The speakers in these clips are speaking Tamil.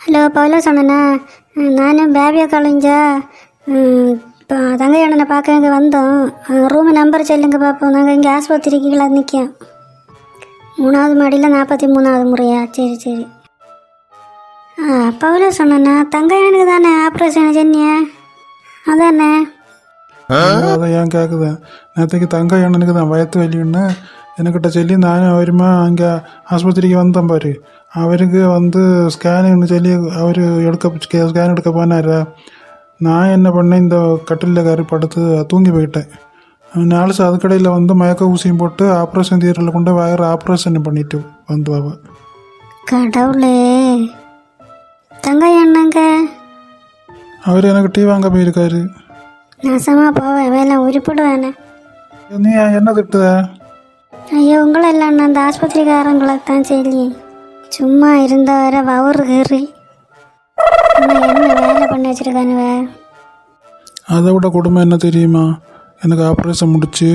ஹலோ பவுலஸ் அண்ணனா, நானும் பேபியை கழிஞ்சா இப்போ தங்கை அண்ணனை பார்க்க இங்கே வந்தோம். ரூமு நம்பர் சொல்லுங்க பார்ப்போம். நாங்கள் இங்கே ஆஸ்பத்திரிக்குள்ள நிற்கோம். 3வது மாடியில் 43வது முறையா? சரி சரி. பவுலஸ் அண்ணனா, தங்கை அண்ணனுக்கு தானே ஆப்ரேஷன் சென்னியா? அதானே. அதை ஏன் கேட்குதேன்? நேற்றுக்கு தங்கை அண்ணனுக்கு தான் வயத்து வலின்னு என்கிட்ட சொல்லி நானும் அவருமா அங்கே ஆஸ்பத்திரிக்கு வந்தேன் பாரு. அவருக்கு ஸ்கேனுன்னு சொல்லி அவர் ஸ்கேன் எடுக்க போனார். நான் என்ன பண்ணேன், இந்த கட்டிலில் கறி படுத்து தூங்கி போயிட்டேன். 4 அதுக்கடையில் மயக்க ஊசியும் போட்டு ஆப்ரேஷன் தியேட்டரில் கொண்டு வயர் ஆப்ரேஷன் பண்ணிட்டு பாவ. கடவுளே, தங்கை அண்ணங்க அவர் எனக்கு டீ வாங்க போயிருக்காரு. நாசமா போவேன், வேலை உருப்பிடுவேனே. நீ என்ன திட்டுத? ஐயோ, உங்களை இல்லை, அந்த ஆஸ்பத்திரிக்காரங்களை தான் சொல்லி சும்மா இருந்த வர வவுறு கறி என்ன வேலை பண்ணி வச்சிருக்கானுவ. அதை விட கொடுமை என்ன தெரியுமா? எனக்கு ஆப்ரேஷன் முடிச்சு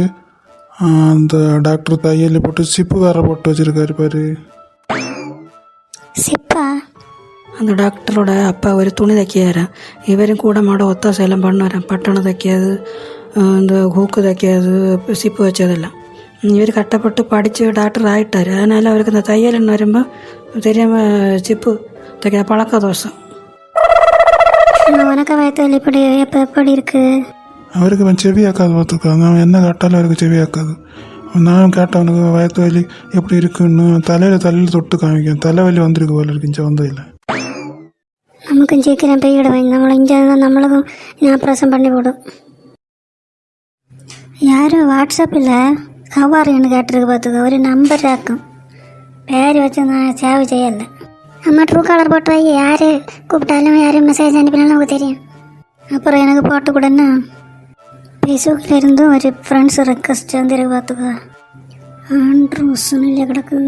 அந்த டாக்டர் தையல் போட்டு சிப்பு வேற போட்டு வச்சிருக்காரு பாரு. சிப்பா? அந்த டாக்டரோட அப்பா ஒரு துணி தைக்கிறாரு. இவரும் கூட மாட ஒத்தாசையெல்லாம் பண்ணுவார். பட்டணம் தைக்காது, இந்த ஹூக்கு தைக்காது, சிப்பு வச்சதெல்லாம். இவர் கட்டப்பட்டு படித்து டாக்டர் ஆகிட்டார். அதனால் அவருக்கு இந்த தையல்னு வரும்போது தெரியாமல் சிப்பு தைக்கிற பழக்க தோஷம். உனக்கு வயத்து இப்படி எப்போ எப்படி இருக்கு? அவருக்கு அவன் செவியாக்காது பார்த்துக்காங்க. அவன் என்ன கேட்டாலும் அவருக்கு செவியாக்காது. நான் கேட்டவனுக்கு வயத்து வலி எப்படி இருக்குன்னு தலையில் தொட்டு காமிக்கும். தலைவலி வந்திருக்கு போல இருக்கு இங்கே வந்ததில்லை. நமக்கும் சீக்கிரம் பெய்யிடுவேன். நம்மளும் இங்கே நம்மளுக்கும் ஆப்ரேஷன் பண்ணி போடும். யாரும் வாட்ஸ்அப்பில் கவாரின்னு கேட்டிருக்கு பார்த்துக்க. ஒரு நம்பர் ஆக்கும் பேர் வச்சு நான் சேவை செய்யலை. அம்மா ட்ரூ காலர் போட்டு வை. யார் கூப்பிட்டாலும் யாரும் மெசேஜ் அனுப்பினாலும் நமக்கு தெரியும். அப்புறம் எனக்கு போட்டு கூடன்னா ஃபேஸ்புக்கில் இருந்தும் ஒரு ஃப்ரெண்ட்ஸ் ரெக்வஸ்ட் வந்துருக்கு பார்த்துக்கோ. ஆண்ட்ரூஸ்ன்னு இல்லையா கிடக்கு?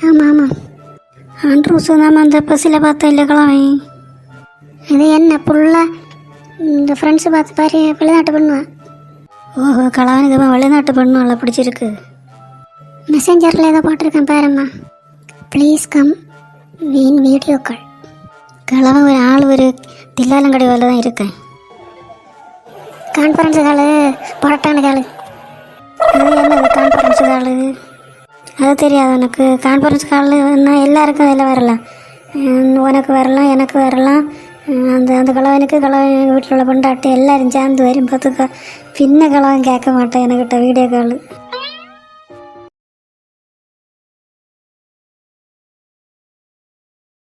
ஆமாம் ஆமாம், ஆண்ட்ரூஸு நாம் அந்த பஸ்ஸில் பார்த்தோம் இல்லை கிழமை. இது என்ன ஃபுல்லாக இந்த ஃப்ரெண்ட்ஸு பார்த்து பாரு, வெளிநாட்டு பண்ணுவான். ஓஹோ, கலவனுக்கு வெளிநாட்டு பண்ணுவாள் பிடிச்சிருக்கு. மெசேஞ்சரில் ஏதோ போட்டிருக்கேன் பாரும்மா. ப்ளீஸ் கம் வீண் வீடியோ கால். கிழவன் ஒரு ஆள் ஒரு தில்லாலங்கடி வேலை தான் இருக்கேன். கான்ஃபரன்ஸு காலு போட்டான காலு. அது என்னது கான்ஃபரன்ஸு காலு? அது தெரியாது உனக்கு? கான்ஃபரன்ஸ் கால்னா எல்லாருக்கும் அதில் வரலாம். உனக்கு வரலாம், எனக்கு வரலாம், அந்த கிழவனுக்கு கிழவன் வீட்டில் உள்ள பொண்டாட்டி எல்லாரும் சேர்ந்து வரும் பார்த்துக்கோ. பின்ன கிழவன் கேட்க மாட்டேன் என்கிட்ட வீடியோ கால்.